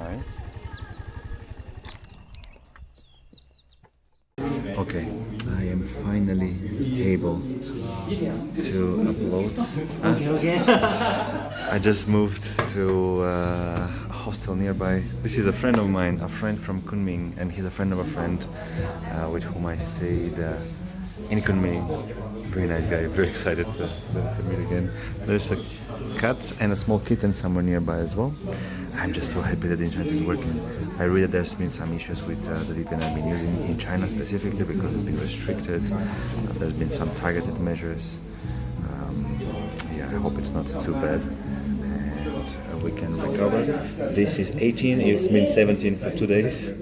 time. Okay, I am finally able to upload. I just moved to a hostel nearby. This is a friend of mine, a friend from Kunming, and he's a friend of a friend with whom I stayed in Kunming. Very nice guy, very excited to meet again. There's a cat and a small kitten somewhere nearby as well. I'm just so happy that the internet is working. I read that there's been some issues with the VPN I've been using in China specifically because it's been restricted. There's been some targeted measures. Yeah, I hope it's not too bad and we can recover. This is 18, it's been 17 for 2 days.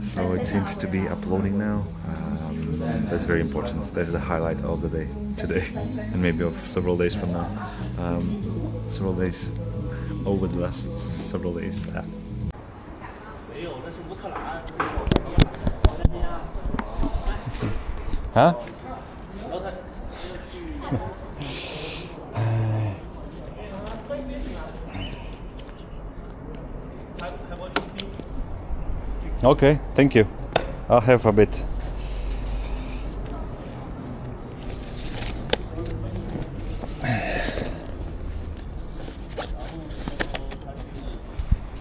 So it seems to be uploading now. That's very important. That's the highlight of the day today and maybe of several days from now. Several days over the last several days. Huh? Okay, thank you. I'll have a bit.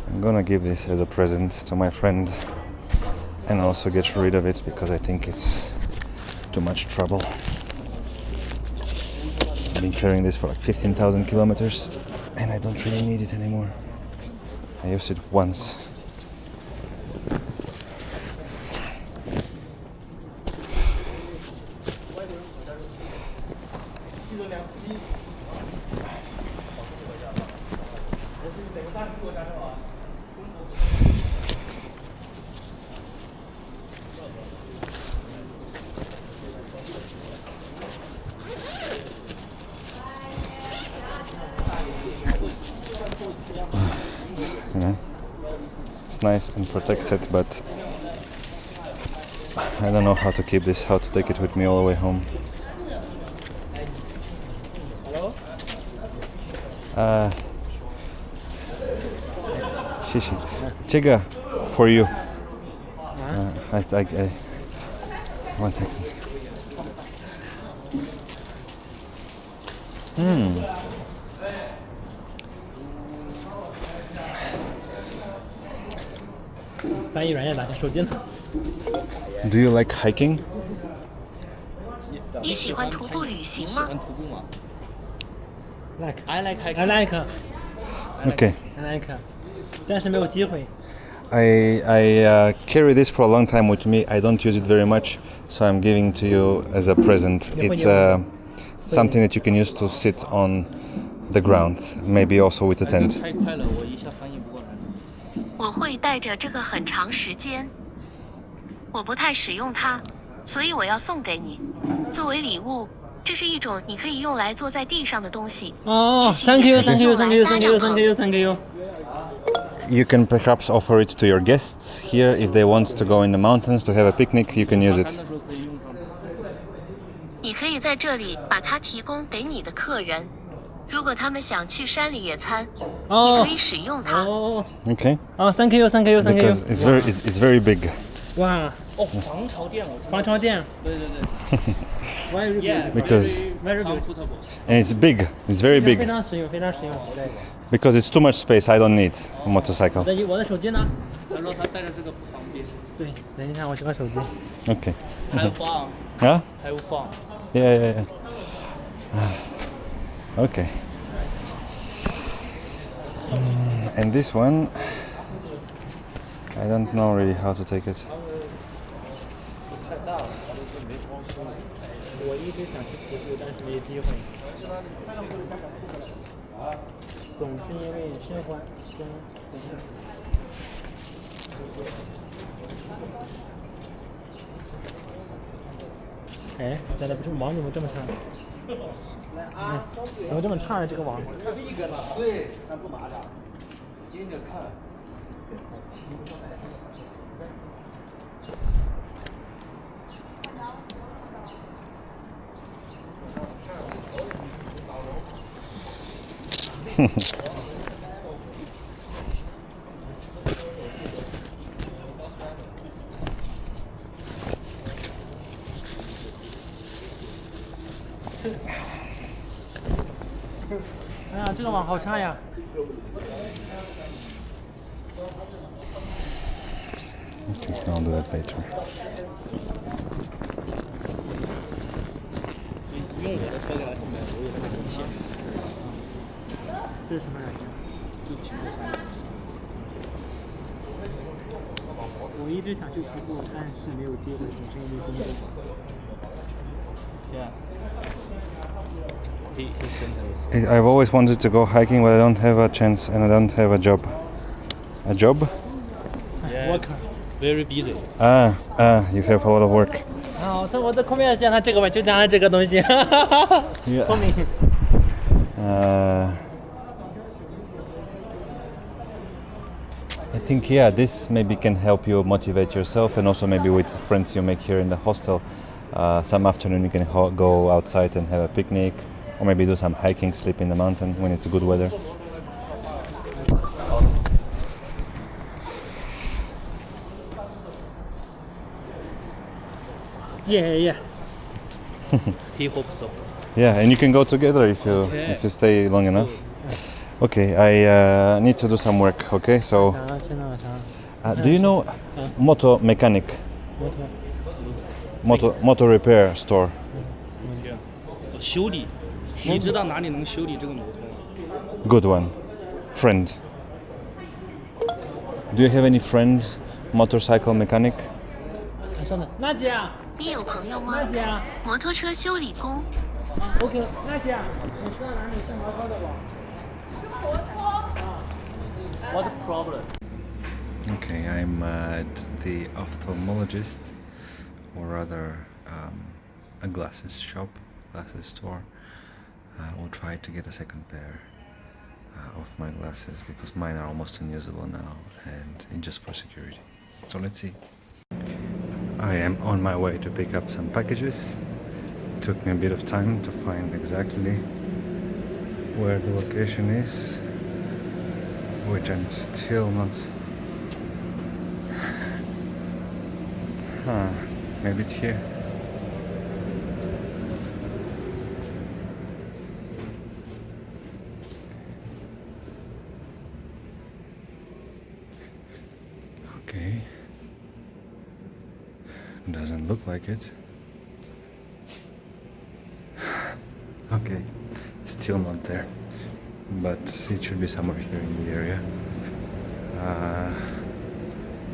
I'm gonna give this as a present to my friend and also get rid of it because I think it's too much trouble. I've been carrying this for like 15,000 kilometers and I don't really need it anymore. I used it once. You know, it's nice and protected, but I don't know how to keep this, how to take it with me all the way home. Hello? 谢谢。这个 for you. One second. Do you like hiking? 你喜欢徒步旅行吗？ I like hiking. I like. Okay. I like. 但是没有机会。 I carry this for a long time with me. I don't use it very much, so I'm giving to you as a present. It's something that you can use to sit on the ground, maybe also with a tent. 太快了，我一下翻译不过来。我会带着这个很长时间，我不太使用它，所以我要送给你，作为礼物。这是一种你可以用来坐在地上的东西。哦 ，Thank you，Thank you，Thank you，Thank you，Thank you。 You can perhaps offer it to your guests here if they want to go in the mountains to have a picnic. You can use it. 你可以在这里把它提供给你的客人，如果他们想去山里野餐，你可以使用它。Okay. 哦 ，Thank you，Thank you，Thank you。 Because it's very big. 哇，哦，防潮垫，防潮垫。对对对。Very good. Because very good. and it's big. It's very 非 big. 常实用，非常实用。对。 Because it's too much space. I don't need a motorcycle. 我的手机呢？他说他带着这个不方便。对，等一下，我去看手机。 Okay. 还有放。Huh? 还有放。 Yeah. Okay. And this one, I don't know really how to take it. 太大了，没装修。我一直想去徒步，但是没机会。总是因为生活中。哎，这不是网怎么这么长？哎，怎么这么长呢？这个网？对，咱不拿着，盯着看。哎呀，这个网好差呀！ Okay, I'll do that later. 用我的车来后面，我有那个底线。这是什么软件？我一直想去徒步，但是没有机会，总是因为工作。Yeah. His sentence. I've always wanted to go hiking, but I don't have a chance and I don't have a job. A job? Yeah. Worker. Very busy. You have a lot of work. 啊，我的后面讲他这个吧，就讲他这个东西。后面。I think this maybe can help you motivate yourself, and also maybe with friends you make here in the hostel. Some afternoon you can go outside and have a picnic, or maybe do some hiking, sleep in the mountain when it's good weather. Yeah. He hopes so. Yeah, and you can go together if you stay long enough. Okay, I need to do some work. Okay, so do you know motor mechanic? Motor repair store. 修理，你知道哪里能修理这个摩托吗？ Good one. Friend. Do you have any friend motorcycle mechanic? 稍等，娜姐啊，你有朋友吗娜？姐啊，摩托车修理工。 OK， 娜姐啊，你知道哪里是毛高的不？ What problem? Okay, I'm at the ophthalmologist, or rather a glasses shop, glasses store. We'll try to get a second pair of my glasses because mine are almost unusable now, and just for security. So let's see. I am on my way to pick up some packages. Took me a bit of time to find exactly where the location is, which I'm still not. Maybe it's here. Okay. Doesn't look like it. Okay, still not there, but it should be somewhere here in the area.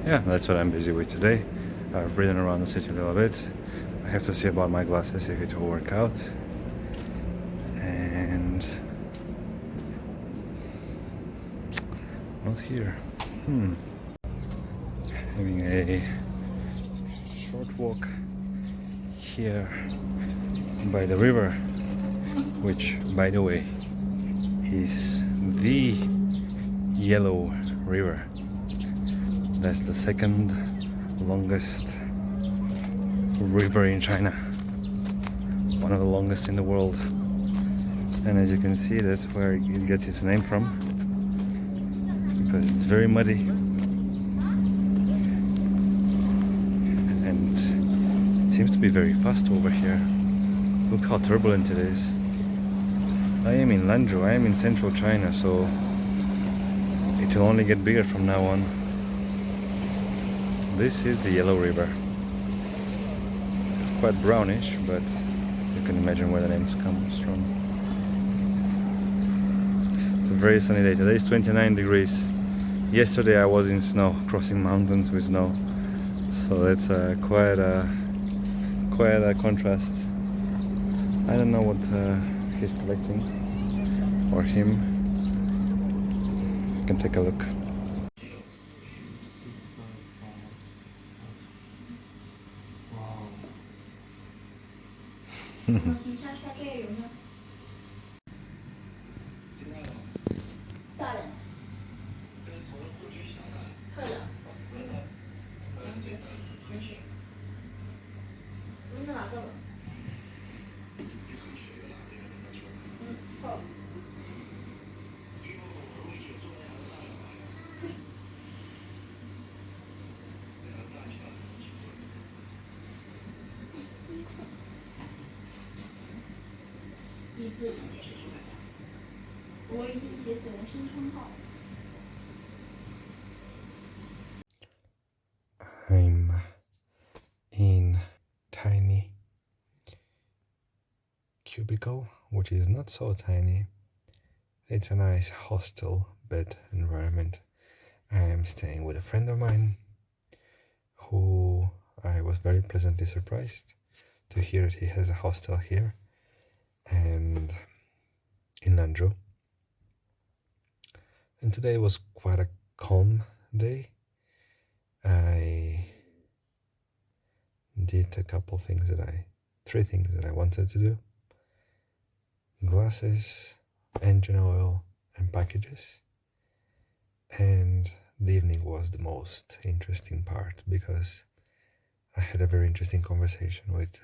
Yeah, that's what I'm busy with today. I've ridden around the city a little bit. I have to see about my glasses if it will work out. And not here. Having a short walk here by the river, which, by the way, is the Yellow River. That's the second longest river in China, one of the longest in the world. And as you can see, that's where it gets its name from, because it's very muddy and it seems to be very fast over here. Look how turbulent it is. I am in Lanzhou, I am in central China, so it will only get bigger from now on. This is the Yellow River. It's quite brownish, but you can imagine where the name comes from. It's a very sunny day. Today is 29 degrees. Yesterday I was in snow, crossing mountains with snow. So that's quite a contrast. I don't know what he's collecting, or him. You can take a look. 益智一点。我已经解锁了生称号。I'm in tiny cubicle, which is not so tiny. It's a nice hostel bed environment. I am staying with a friend of mine who I was very pleasantly surprised to hear that he has a hostel here and in Lanzhou. And today was quite a calm day. I did three things that I wanted to do: glasses, engine oil, and packages. And the evening was the most interesting part because I had a very interesting conversation with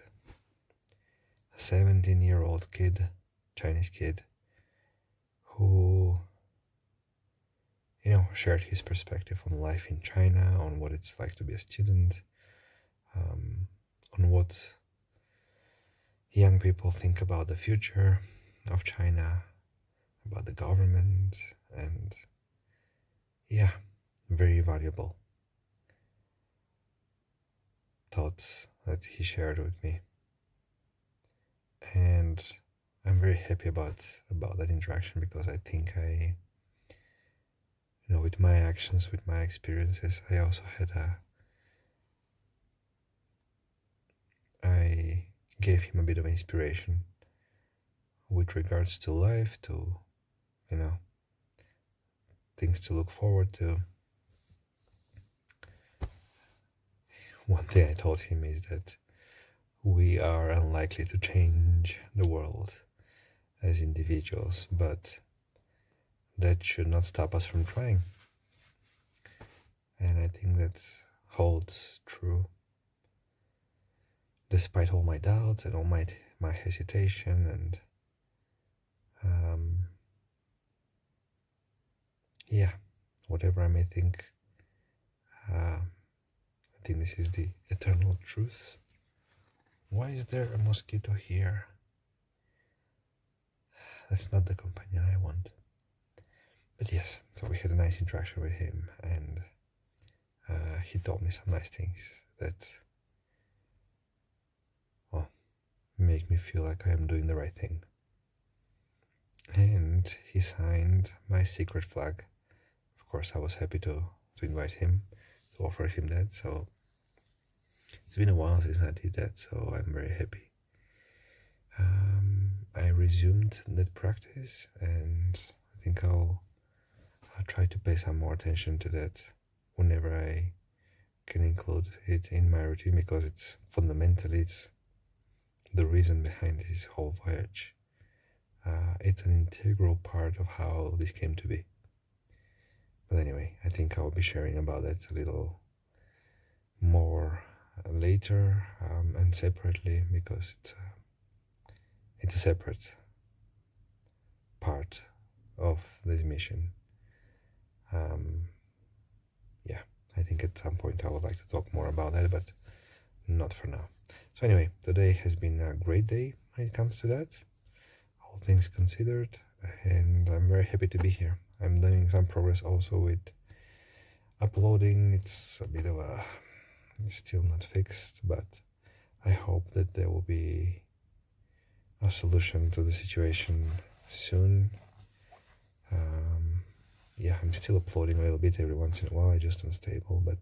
a 17-year-old kid, Chinese kid, who, shared his perspective on life in China, on what it's like to be a student, on what young people think about the future of China, about the government, and yeah, very valuable thoughts that he shared with me. And I'm very happy about that interaction because I think with my actions, with my experiences, I also I gave him a bit of inspiration with regards to life, to, things to look forward to. One thing I told him is that we are unlikely to change the world as individuals, but that should not stop us from trying. And I think that holds true. Despite all my doubts and all my hesitation and whatever I may think, I think this is the eternal truth. Why is there a mosquito here? That's not the companion I want. But yes, so we had a nice interaction with him, and he told me some nice things that make me feel like I am doing the right thing. And he signed my secret flag. Of course, I was happy to invite him, to offer him that. So it's been a while since I did that, so I'm very happy. I resumed that practice, and I think I'll try to pay some more attention to that whenever I can include it in my routine, because it's the reason behind this whole voyage. It's an integral part of how this came to be. But anyway, I think I'll be sharing about that a little more later and separately, because it's a separate part of this mission. I think at some point I would like to talk more about that, but not for now. So anyway, today has been a great day when it comes to that, all things considered, and I'm very happy to be here. I'm doing some progress also with uploading. It's a bit of it's still not fixed, but I hope that there will be a solution to the situation soon. I'm still uploading a little bit every once in a while. I just unstable, but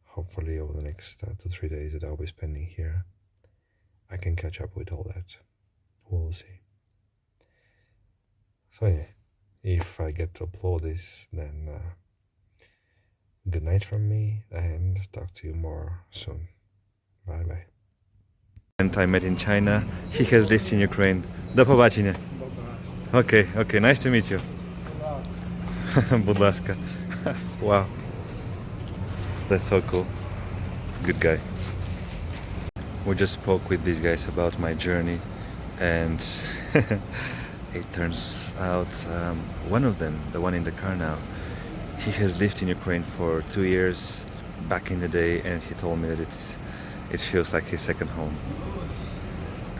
hopefully over the next 2-3 days that I'll be spending here, I can catch up with all that. We'll see. So anyway, if I get to upload this, then good night from me, and talk to you more soon. Bye bye. And I met in China. He has lived in Ukraine. До побачення. Okay, nice to meet you. Будь ласка. Wow. That's so cool. Good guy. We just spoke with these guys about my journey, and it turns out one of them, the one in the car now, he has lived in Ukraine for 2 years back in the day, and he told me that it feels like his second home.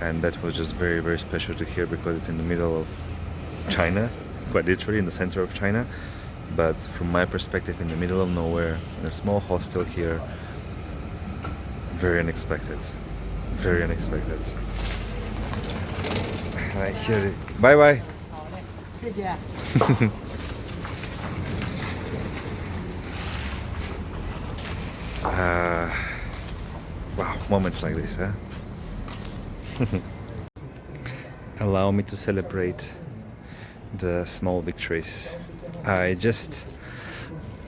and that was just very, very special to hear because it's in the middle of China, quite literally in the center of China, but from my perspective in the middle of nowhere, in a small hostel here. Very unexpected. Very unexpected. I hear it. Bye bye. 谢谢。 Wow, moments like this, huh? Allow me to celebrate the small victories. I just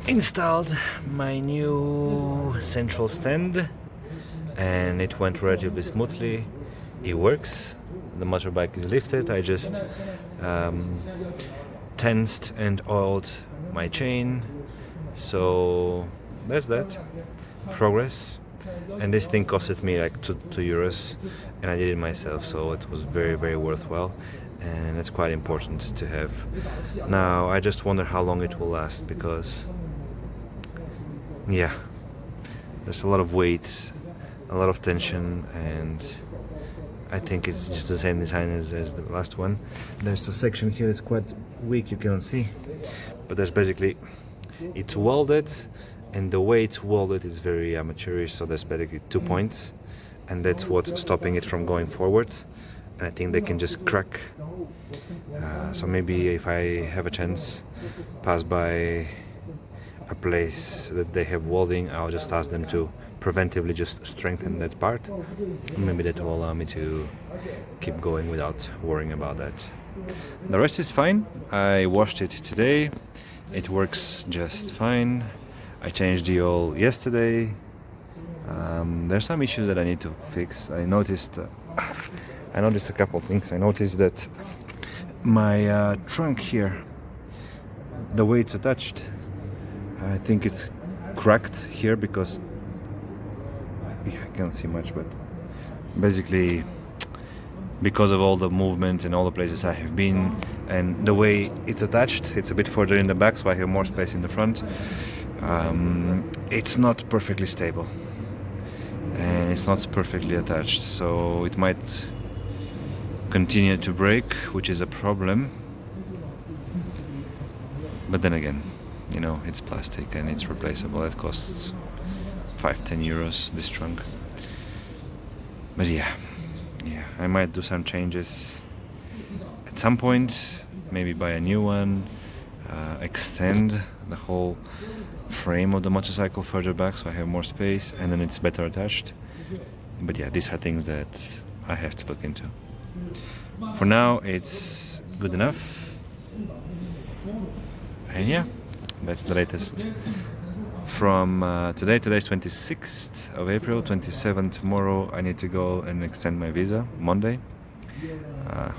installed my new central stand and it went relatively smoothly. It works. The motorbike is lifted. I just tensed and oiled my chain. So that's that. Progress. And this thing costed me like €2 and I did it myself, so it was very, very worthwhile, and it's quite important to have. Now I just wonder how long it will last, because yeah, there's a lot of weight, a lot of tension, and I think it's just the same design as the last one. There's a section here that's quite weak, you cannot see, but there's basically, it's welded, and the way it's welded is very amateurish, so there's basically 2 points, and that's what's stopping it from going forward, and I think they can just crack. So maybe if I have a chance, pass by a place that they have welding, I'll just ask them to preventively just strengthen that part. Maybe that will allow me to keep going without worrying about that. The rest is fine. I washed it today. It works just fine. I changed the oil yesterday. There's some issues that I need to fix. I noticed a couple of things. I noticed that my trunk here, the way it's attached, I think it's cracked here because I can't see much, but basically because of all the movement and all the places I have been, and the way it's attached, it's a bit further in the back, so I have more space in the front. It's not perfectly stable and it's not perfectly attached, so it might continue to break, which is a problem. But then again, you know, it's plastic and it's replaceable. It costs 5-10 euros, this trunk. But yeah, I might do some changes at some point, maybe buy a new one, extend the whole frame of the motorcycle further back so I have more space and then it's better attached. But yeah, these are things that I have to look into. For now, it's good enough. And yeah, that's the latest from today. Today's 26th of April, 27th tomorrow. I need to go and extend my visa Monday.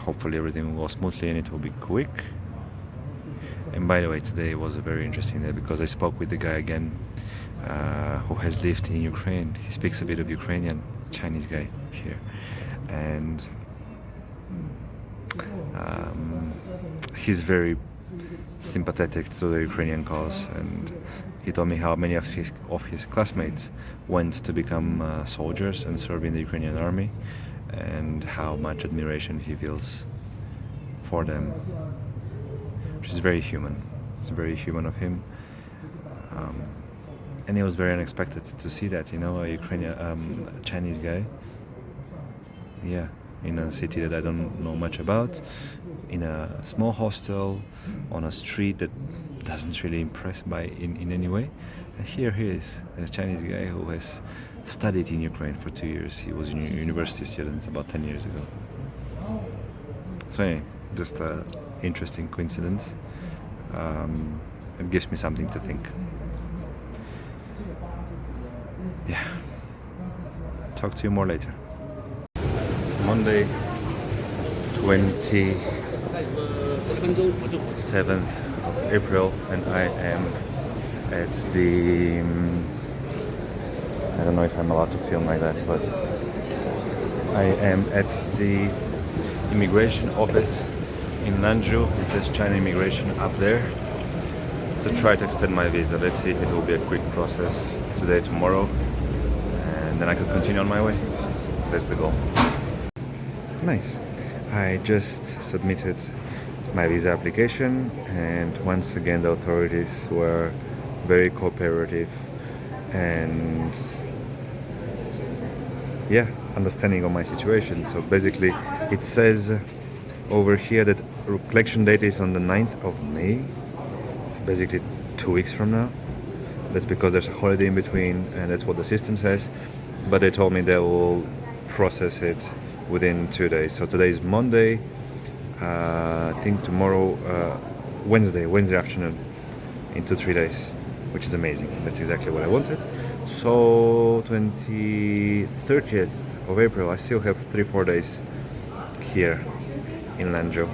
Hopefully everything will go smoothly and it will be quick. And by the way, today was a very interesting day because I spoke with the guy again who has lived in Ukraine. He speaks a bit of Ukrainian, Chinese guy here, and he's very sympathetic to the Ukrainian cause, and he told me how many of his classmates went to become soldiers and serve in the Ukrainian army, and how much admiration he feels for them, which is very human. It's very human of him, and it was very unexpected to see that, you know, a Ukrainian Chinese guy, yeah, in a city that I don't know much about, in a small hostel, on a street that doesn't really impress in any way. And here he is, a Chinese guy who has studied in Ukraine for 2 years. He was a university student about 10 years ago. So anyway, just an interesting coincidence. It gives me something to think. Yeah. Talk to you more later. Monday, 27th of April, and I am at the I don't know if I'm allowed to film like that, but I am at the immigration office in Lanzhou. It says China immigration up there, to try to extend my visa. Let's see if it will be a quick process today, tomorrow, and then I can continue on my way. That's the goal. Nice. I just submitted my visa application, and once again the authorities were very cooperative and yeah, understanding of my situation. So basically it says over here that collection date is on the 9th of May. It's basically 2 weeks from now. That's because there's a holiday in between, and that's what the system says. But they told me they will process it within 2 days. So today is Monday. I think tomorrow, Wednesday afternoon, in 2-3 days, which is amazing. That's exactly what I wanted. So 30th of April, I still have 3-4 days here in Lanzhou.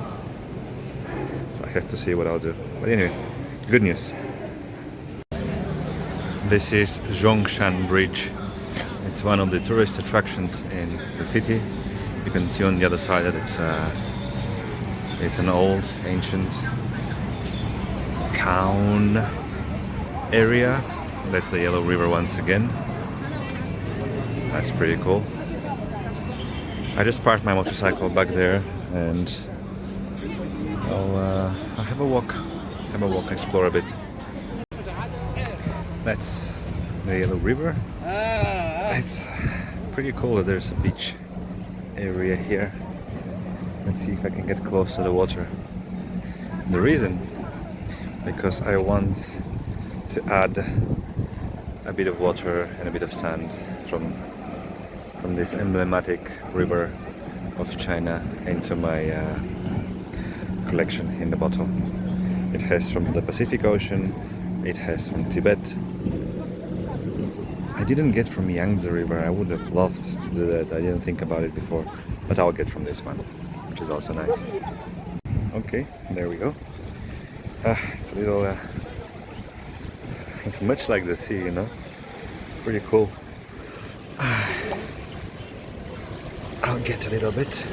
So I have to see what I'll do. But anyway, good news. This is Zhongshan Bridge. It's one of the tourist attractions in the city. You can see on the other side that it's an old, ancient town area. That's the Yellow River once again. That's pretty cool. I just parked my motorcycle back there, and I'll have a walk, explore a bit. That's the Yellow River. It's pretty cool that there's a beach area here. Let's see if I can get close to the water. The reason, because I want to add a bit of water and a bit of sand from this emblematic river of China into my collection in the bottle. It has from the Pacific Ocean, it has from Tibet. I didn't get from Yangtze River. I would have loved to do that. I didn't think about it before, but I'll get from this one, which is also nice. Okay, there we go. It's a little, it's much like the sea, you know? It's pretty cool. I'll get a little bit.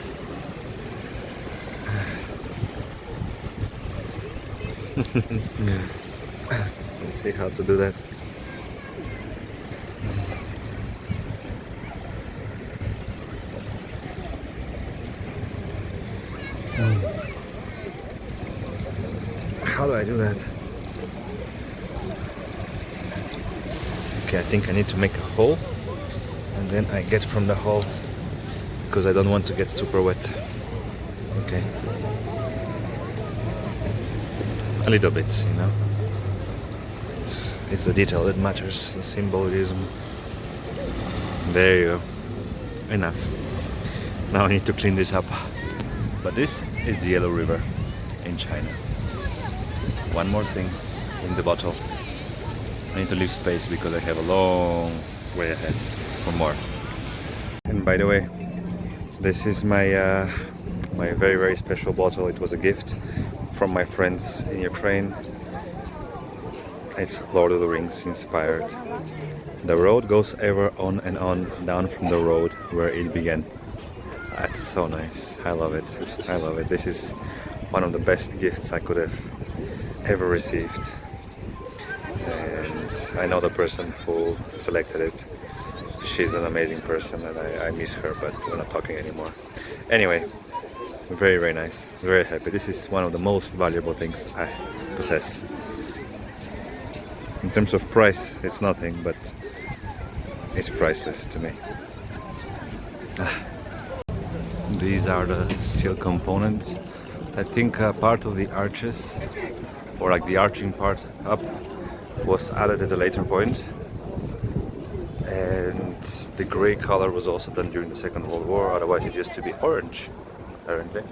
Let's see how to do that. How do I do that? Okay, I think I need to make a hole, and then I get from the hole, because I don't want to get super wet. Okay. A little bit, you know. It's the detail that matters, the symbolism. There you go. Enough. Now I need to clean this up. But this is the Yellow River in China. One more thing in the bottle. I need to leave space because I have a long way ahead for more. And by the way, this is my my very, very special bottle. It was a gift from my friends in Ukraine. It's Lord of the Rings inspired. The road goes ever on and on, down from the road where it began. That's so nice. I love it. I love it. This is one of the best gifts I could have ever received. And I know the person who selected it. She's an amazing person, and I miss her, but we're not talking anymore. Anyway, very, very nice. Very happy. This is one of the most valuable things I possess. In terms of price, it's nothing, but it's priceless to me. These are the steel components. I think part of the arches, or like the arching part up, was added at a later point. And the grey color was also done during the Second World War, otherwise it used to be orange, apparently,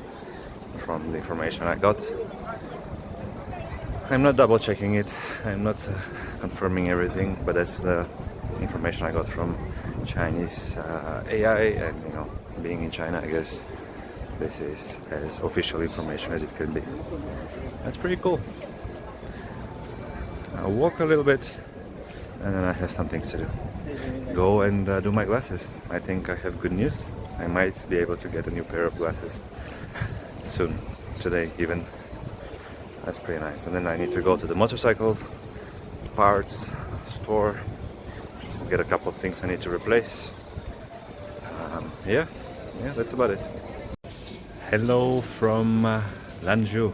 from the information I got. I'm not double checking it, I'm not confirming everything, but that's the information I got from Chinese AI, and you know, being in China, I guess this is as official information as it can be. That's pretty cool. I'll walk a little bit, and then I have some things to do. Go and do my glasses. I think I have good news. I might be able to get a new pair of glasses soon, today even. That's pretty nice. And then I need to go to the motorcycle parts store, just get a couple of things I need to replace. Yeah, that's about it. Hello from Lanzhou.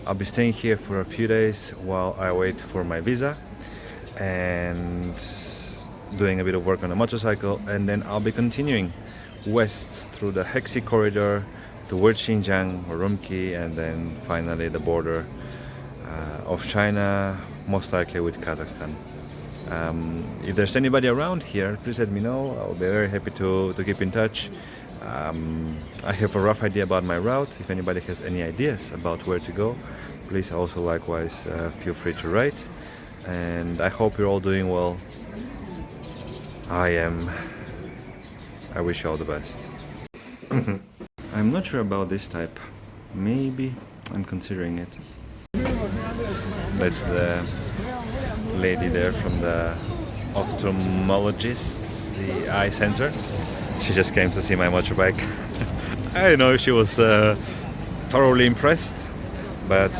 I'll be staying here for a few days while I wait for my visa and doing a bit of work on a motorcycle, and then I'll be continuing west through the Hexi corridor towards Xinjiang, Urumqi, and then finally the border of China, most likely with Kazakhstan. If there's anybody around here, please let me know. I'll be very happy to keep in touch. I have a rough idea about my route. If anybody has any ideas about where to go, please also likewise feel free to write. And I hope you're all doing well. I am. I wish you all the best. I'm not sure about this type. Maybe I'm considering it. That's the lady there from the ophthalmologist, the eye center. She just came to see my motorbike. I don't know if she was thoroughly impressed, but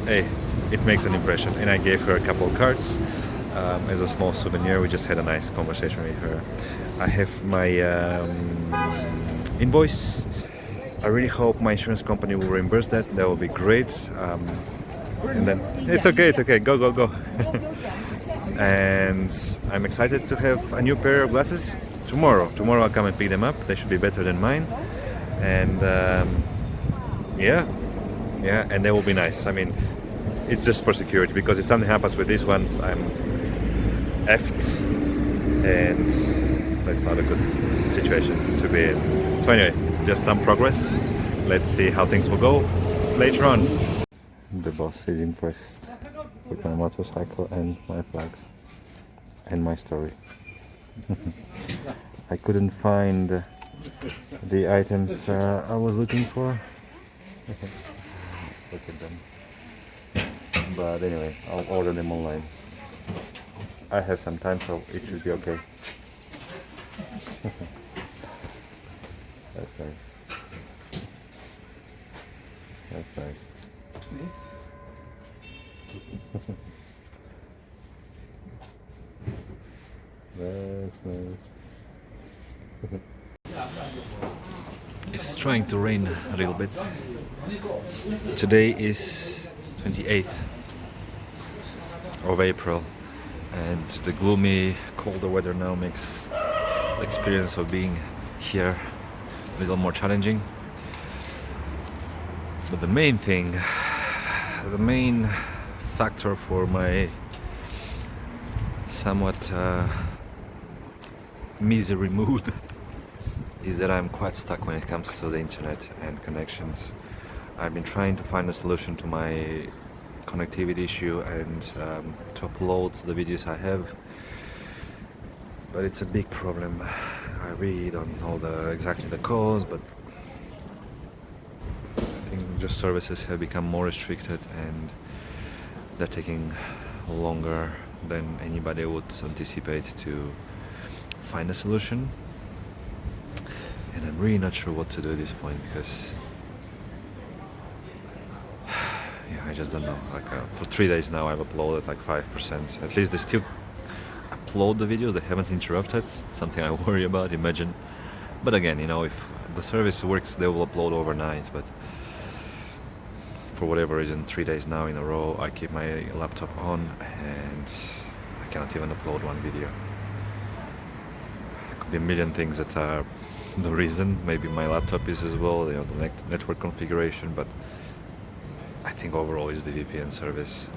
hey, it makes an impression. And I gave her a couple of cards as a small souvenir. We just had a nice conversation with her. I have my invoice. I really hope my insurance company will reimburse that. That would be great. And then it's okay. Go. And I'm excited to have a new pair of glasses tomorrow. Tomorrow I'll come and pick them up. They should be better than mine. And yeah, and they will be nice. I mean, it's just for security, because if something happens with these ones, I'm effed, and that's not a good situation to be in. So anyway, just some progress. Let's see how things will go later on. The boss is impressed with my motorcycle and my flags and my story. I couldn't find the items I was looking for. Look at them. But anyway, I'll order them online. I have some time, so it should be okay. That's nice. That's nice. That's nice. It's trying to rain a little bit. Today is 28th of April, and the gloomy, colder weather now makes the experience of being here a little more challenging. But the main thing, the main factor for my somewhat misery mood is that I'm quite stuck when it comes to the internet and connections. I've been trying to find a solution to my connectivity issue and to upload the videos I have, but it's a big problem. I really don't know exactly the cause, but I think just services have become more restricted and they're taking longer than anybody would anticipate to find a solution. And I'm really not sure what to do at this point, because yeah, I just don't know. Like for 3 days now I've uploaded like 5%. At least they still upload the videos, they haven't interrupted. It's something I worry about, imagine. But again, you know, if the service works, they will upload overnight. But for whatever reason, 3 days now in a row I keep my laptop on and I cannot even upload one video. Could be a million things that are the reason. Maybe my laptop is as well, you know, the network configuration, but I think overall is the VPN service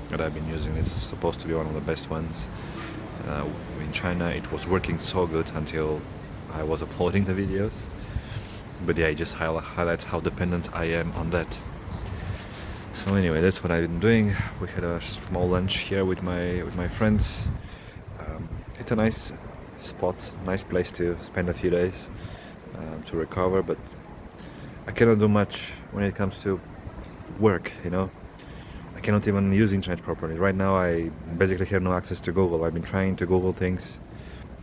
that I've been using. It's supposed to be one of the best ones. In China it was working so good until I was uploading the videos. But yeah, it just highlights how dependent I am on that. So anyway, that's what I've been doing. We had a small lunch here with my friends. It's a nice spot, nice place to spend a few days to recover, but I cannot do much when it comes to work, you know. I cannot even use internet properly. Right now I basically have no access to Google. I've been trying to Google things,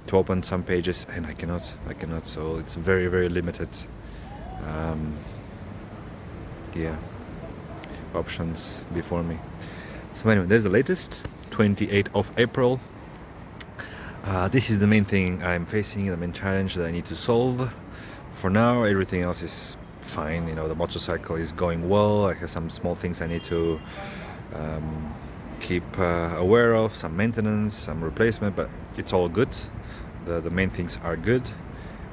to open some pages, and I cannot, so it's very, very limited options before me. So anyway, there's the latest, 28th of April. This is the main thing I'm facing, the main challenge that I need to solve for now, everything else is fine. You know, the motorcycle is going well. I have some small things I need to keep aware of, some maintenance, some replacement, but it's all good. The main things are good.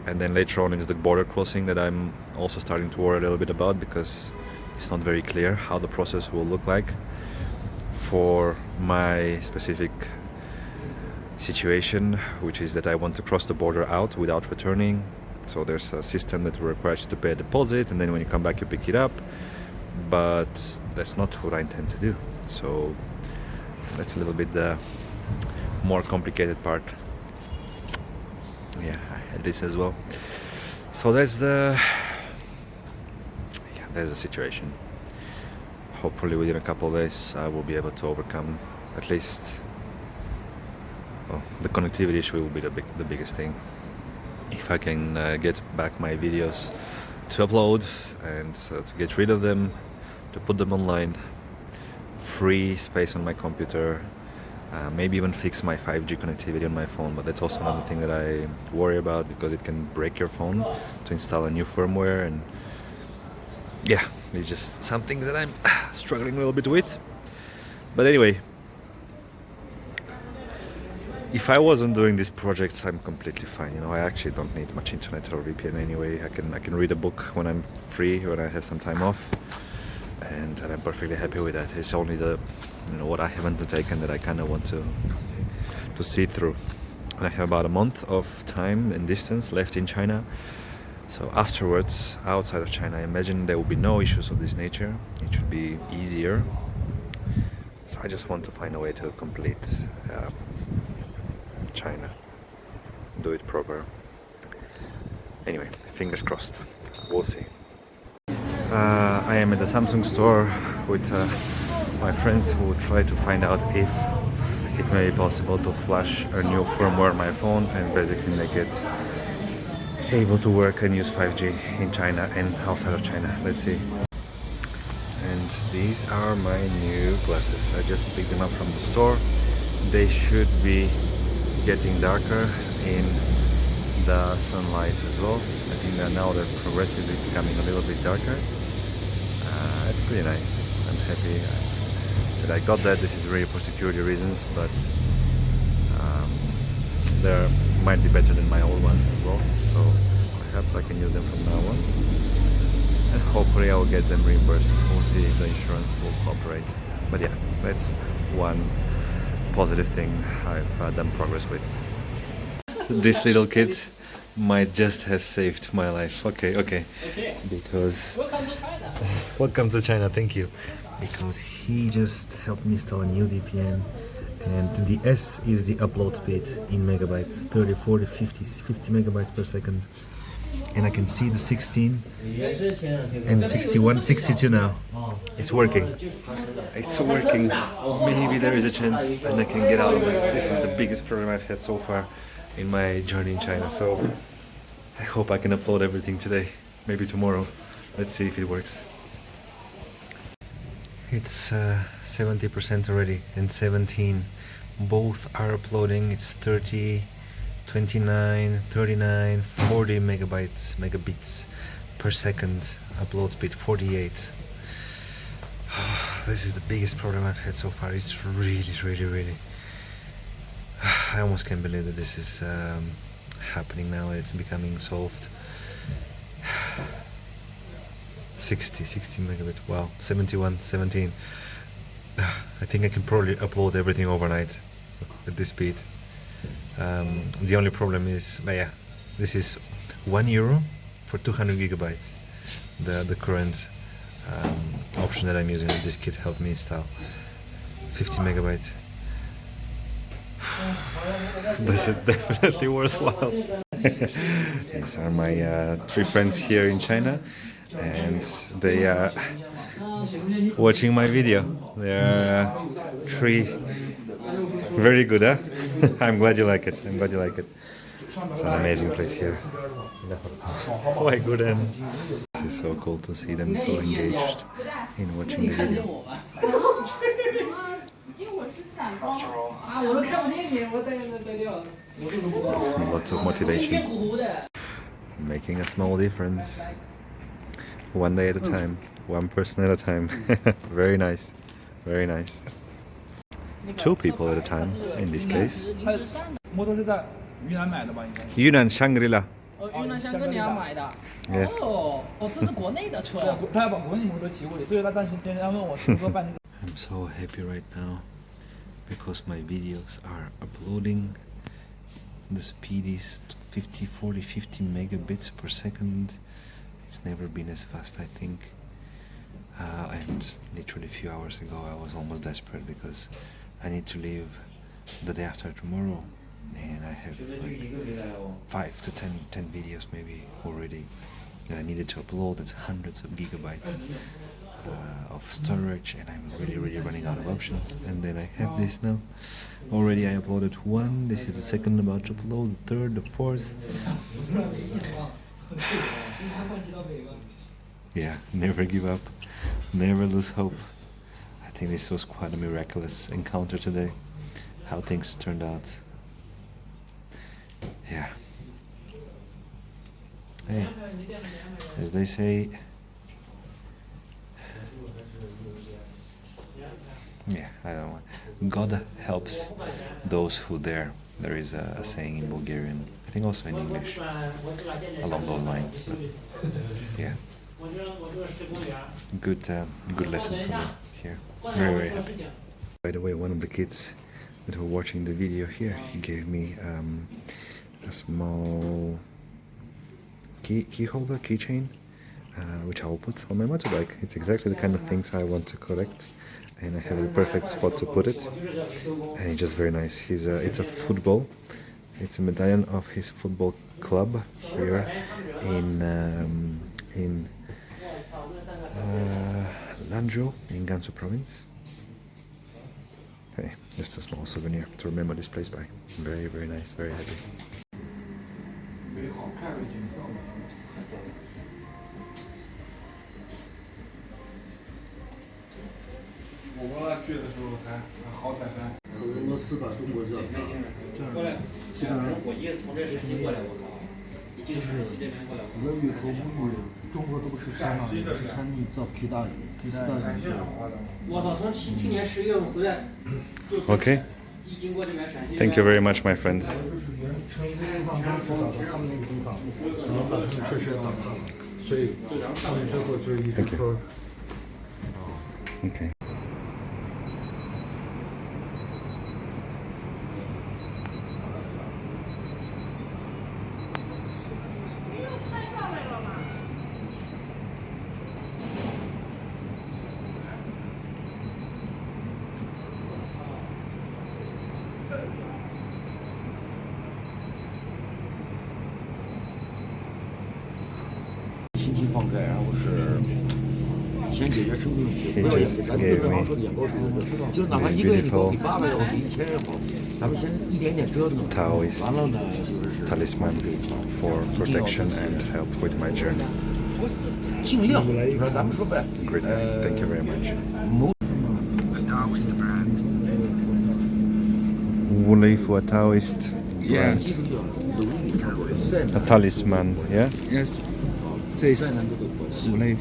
And then later on is the border crossing that I'm also starting to worry a little bit about, because it's not very clear how the process will look like for my specific situation, which is that I want to cross the border out without returning. So there's a system that requires you to pay a deposit, and then when you come back you pick it up, but that's not what I intend to do. So that's a little bit the more complicated part. Yeah, I had this as well. So that's the situation. Hopefully within a couple of days I will be able to overcome at least, well, the connectivity issue will be the biggest thing. If I can get back my videos to upload and to get rid of them, to put them online, free space on my computer, maybe even fix my 5G connectivity on my phone, but that's also another thing that I worry about, because it can break your phone to install a new firmware, and yeah, it's just some things that I'm struggling a little bit with. But anyway, if I wasn't doing these projects, I'm completely fine. You know, I actually don't need much internet or VPN anyway. I can read a book when I'm free, when I have some time off, and I'm perfectly happy with that. It's only the, you know, what I haven't undertaken that I kind of want to see through. And I have about a month of time and distance left in China. So afterwards, outside of China, I imagine there will be no issues of this nature. It should be easier. So I just want to find a way to complete China, do it proper. Anyway, fingers crossed. We'll see. I am at the Samsung store with my friends who try to find out if it may be possible to flash a new firmware on my phone and basically make it able to work and use 5G in China and outside of China. Let's see. And these are my new glasses. I just picked them up from the store. They should be getting darker in the sunlight as well. I think that now they're progressively becoming a little bit darker. It's pretty nice. I'm happy that I got that. This is really for security reasons, but they might be better than my old ones as well. So perhaps I can use them from now on. And hopefully I will get them reimbursed. We'll see if the insurance will cooperate. But yeah, that's one positive thing I've done progress with. This little kid might just have saved my life. Okay. Because welcome to China. Thank you. Because he just helped me install a new VPN, and the S is the upload speed in megabytes, 30, 40, 50 megabytes per second. And I can see the 16 and 61, 62 now. It's working. It's working. Maybe there is a chance and I can get out of this. This is the biggest problem I've had so far in my journey in China. So I hope I can upload everything today, maybe tomorrow. Let's see if it works. It's 70% already and 17. Both are uploading. It's 30, 29, 39, 40 megabits per second. Upload speed 48. This is the biggest problem I've had so far. It's really I almost can't believe that this is happening now. It's becoming solved. 60 megabit. Wow. 71, 17. I think I can probably upload everything overnight at this speed. The only problem is, but yeah, this is €1 for 200 gigabytes. The current option that I'm using, that this kit helped me install. 50 megabytes. This is definitely worthwhile. These are my 3 friends here in China, and they are watching my video. They are 3 very good, huh? I'm glad you like it. It's an amazing place here. Quite good, and it's so cool to see them so engaged in watching the video. Lots of motivation. making a small difference. One day at a time, one person at a time. Very nice, very nice. Two people at a time in this case. 摩托是在云南买的吧？应该是。 Yunnan Shangri-La. 云南香格里拉买的。 Yes. 这是国内的车。对，他要把国内摩托骑过去，所以他当时天天问我如何办那个。 I'm so happy right now because my videos are uploading. The speed is 50 megabits per second. It's never been as fast, I think. And literally a few hours ago I was almost desperate because I need to leave the day after tomorrow, and I have like 5 to 10 videos maybe already that I needed to upload. That's hundreds of gigabytes of storage, and I'm really running out of options. And then I have this now. Already I uploaded one, this is the second about to upload, the third, the fourth. Yeah, never give up, never lose hope. I think this was quite a miraculous encounter today, how things turned out. Yeah. Hey, as they say, yeah, I don't know. God helps those who dare. There is a saying in Bulgarian, I think also in English, along those lines. But yeah, good lesson for me here. Very happy. By the way, one of the kids that were watching the video here, he gave me a small key holder, keychain, which I will put on my motorbike. It's exactly the kind of things I want to collect, and I have the perfect spot to put it. And it's just very nice. It's a football. It's a medallion of his football club here in Lanzhou in Gansu province. Hey, just a small souvenir to remember this place by. Very nice, very happy. Okay. Thank you very much, my friend. Thank you. Okay. He just gave me this beautiful Taoist talisman for protection and help with my journey. Great, thank you very much. Woolly for a Taoist brand. A talisman, yeah? Yes. This Woolly.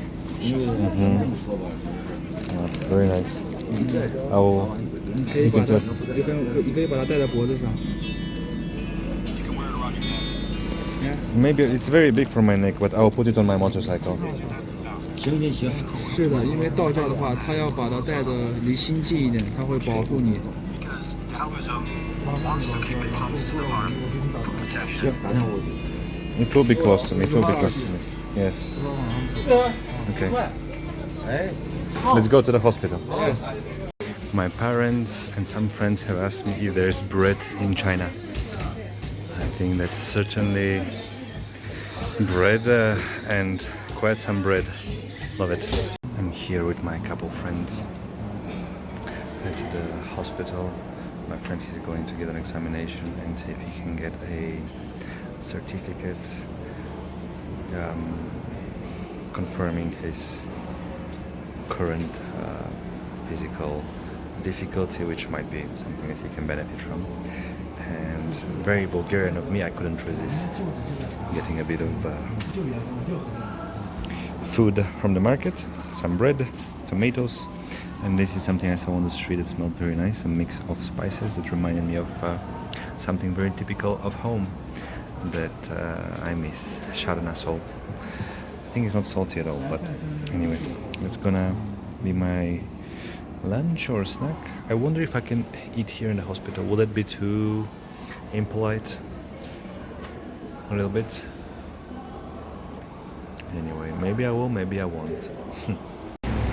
Very nice. I will. 你可以把它戴在脖子上。 Maybe it's very big for my neck, but I will put it on my motorcycle. 行。是的，因为道教的话，他要把它戴的离心近一点，它会保护你。It will be close to me. It will be close to me. Yes. Okay. Let's go to the hospital. Yes. My parents and some friends have asked me if there's bread in China. I think that's certainly bread and quite some bread. Love it. I'm here with my couple friends at the hospital. My friend is going to get an examination and see if he can get a certificate confirming his current physical difficulty, which might be something that you can benefit from. And very Bulgarian of me, I couldn't resist getting a bit of food from the market, some bread, tomatoes, and this is something I saw on the street that smelled very nice, a mix of spices that reminded me of something very typical of home that I miss, sharna salt. I think it's not salty at all, but anyway, it's gonna be my lunch or snack. I wonder if I can eat here in the hospital. Will that be too impolite? A little bit? Anyway, maybe I will, maybe I won't.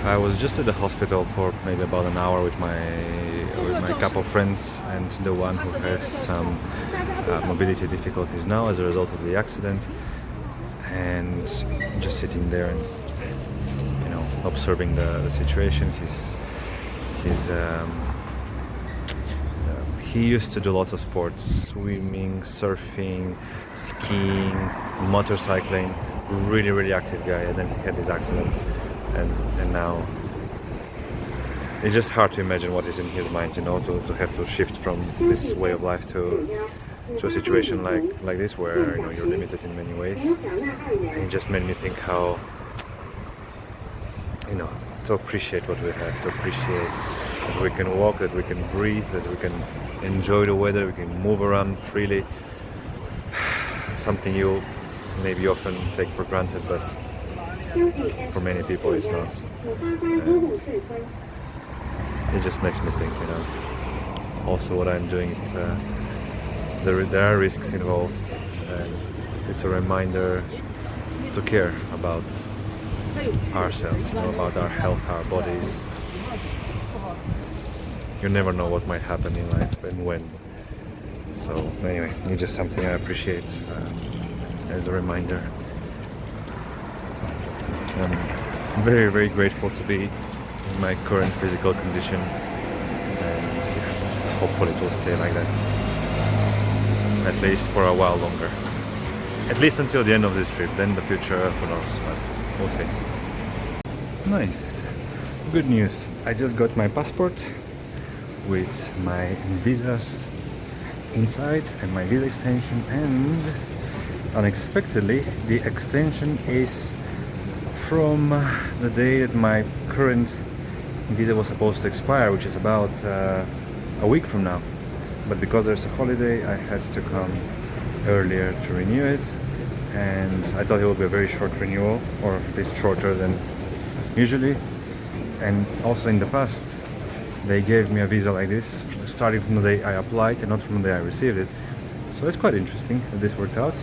I was just at the hospital for maybe about an hour with my couple of friends and the one who has some mobility difficulties now as a result of the accident, and just sitting there and observing the situation. He used to do lots of sports: swimming, surfing, skiing, motorcycling. Really active guy, and then he had this accident, and now it's just hard to imagine what is in his mind, to have to shift from this way of life to a situation like this, where you're limited in many ways. And it just made me think how to appreciate what we have, to appreciate that we can walk, that we can breathe, that we can enjoy the weather, we can move around freely. Something you maybe often take for granted, but for many people it's not. It just makes me think, also what I'm doing, there are risks involved, and it's a reminder to care about ourselves, about our health, our bodies. You never know what might happen in life and when. So anyway, it's just something I appreciate as a reminder. I'm very grateful to be in my current physical condition, and hopefully it will stay like that, at least for a while longer. At least until the end of this trip. Then the future, who knows, but we'll see. Nice. Good news. I just got my passport with my visas inside and my visa extension, and unexpectedly the extension is from the day that my current visa was supposed to expire, which is about a week from now. But because there's a holiday, I had to come earlier to renew it, and I thought it would be a very short renewal, or at least shorter than usually. And also in the past they gave me a visa like this starting from the day I applied and not from the day I received it. So it's quite interesting that this worked out.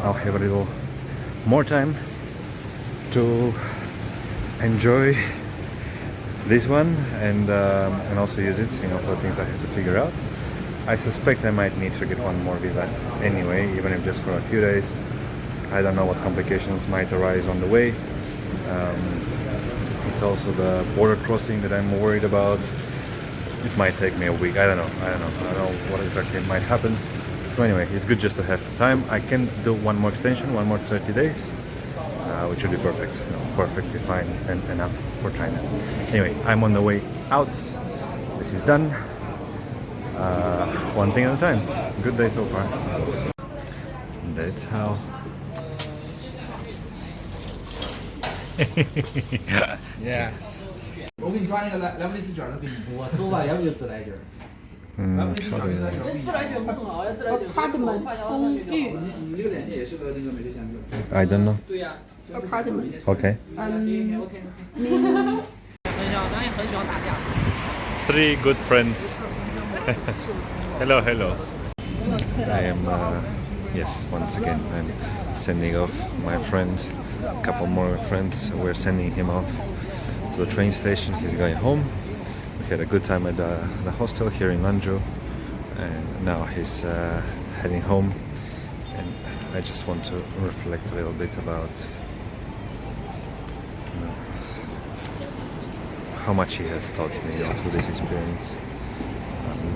I'll have a little more time to enjoy this one and also use it, for things I have to figure out. I suspect I might need to get one more visa anyway, even if just for a few days. I don't know what complications might arise on the way. It's also the border crossing that I'm worried about. It might take me a week. I don't know what exactly might happen. So anyway, it's good just to have time. I can do one more extension, one more 30 days, which would be perfect. Perfectly fine and enough for China. Anyway, I'm on the way out. This is done. One thing at a time. Good day so far. That's how. Yes. 我给你抓那个莱布利斯卷的给你。我头发要不就自来卷。莱布利斯卷跟自来卷。自来卷更好，要自来卷。Apartment 公寓。你这个脸也适合那个美丽仙子。I don't know. 对呀。Apartment. Okay. 咱也很喜欢打架。 Three good friends. Hello. I am, yes, once again, I'm sending off my friend, a couple more friends. We're sending him off to the train station. He's going home. We had a good time at the hostel here in Lanzhou, and now he's heading home. And I just want to reflect a little bit about how much he has taught me through this experience,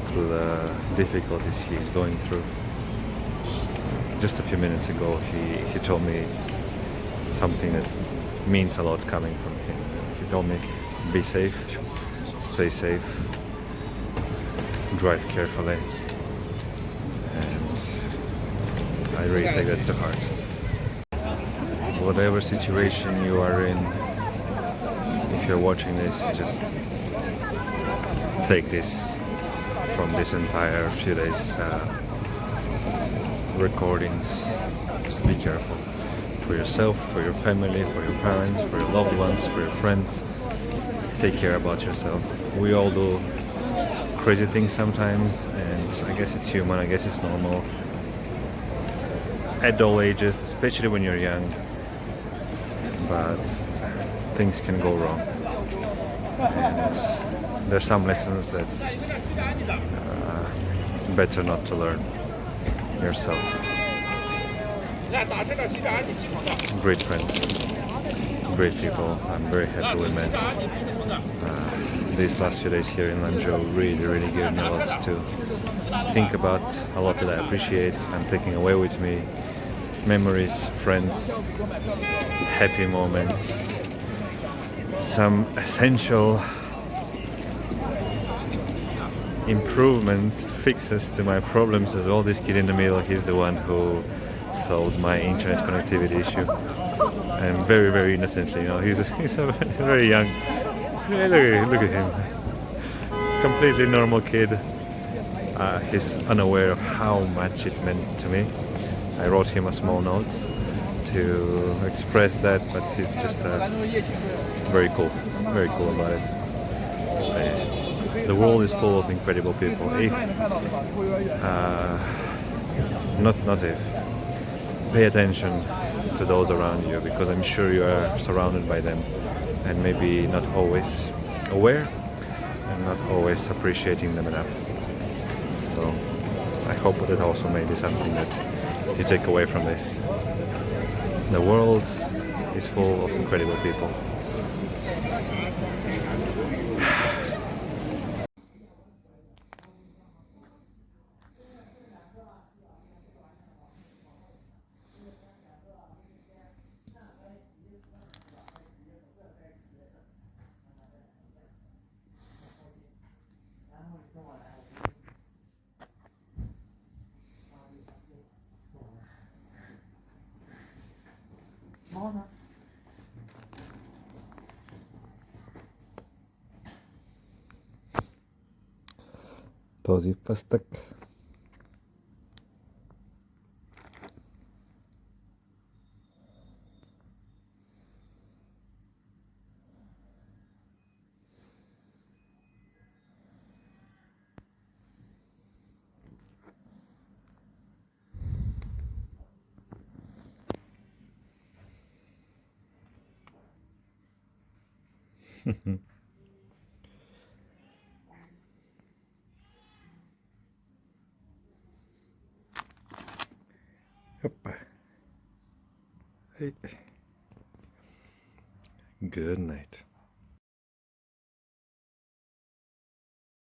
through the difficulties he is going through. Just a few minutes ago, he told me something that means a lot coming from him. He told me, be safe, stay safe, drive carefully, and I really take that to heart. Whatever situation you are in, if you're watching this, just take this from this entire few days recordings. Just be careful for yourself, for your family, for your parents, for your loved ones, for your friends. Take care about yourself. We all do crazy things sometimes, and I guess it's human, I guess it's normal. At all ages, especially when you're young, but things can go wrong. And there's some lessons that better not to learn yourself. Great friend, great people. I'm very happy we met. These last few days here in Lanzhou really gave me a lot to think about, a lot that I appreciate. I'm taking away with me memories, friends, happy moments, some essential improvements, fixes to my problems as well. This kid in the middle, he's the one who solved my internet connectivity issue, and very innocently, you know, he's a very young, look at him, completely normal kid. He's unaware of how much it meant to me. I wrote him a small note to express that, but he's just very cool about it. The world is full of incredible people. If not if, pay attention to those around you, because I'm sure you are surrounded by them, and maybe not always aware and not always appreciating them enough. So I hope that also may be something that you take away from this. The world is full of incredible people. Този пъстък. Hoppa. Hey. Good night.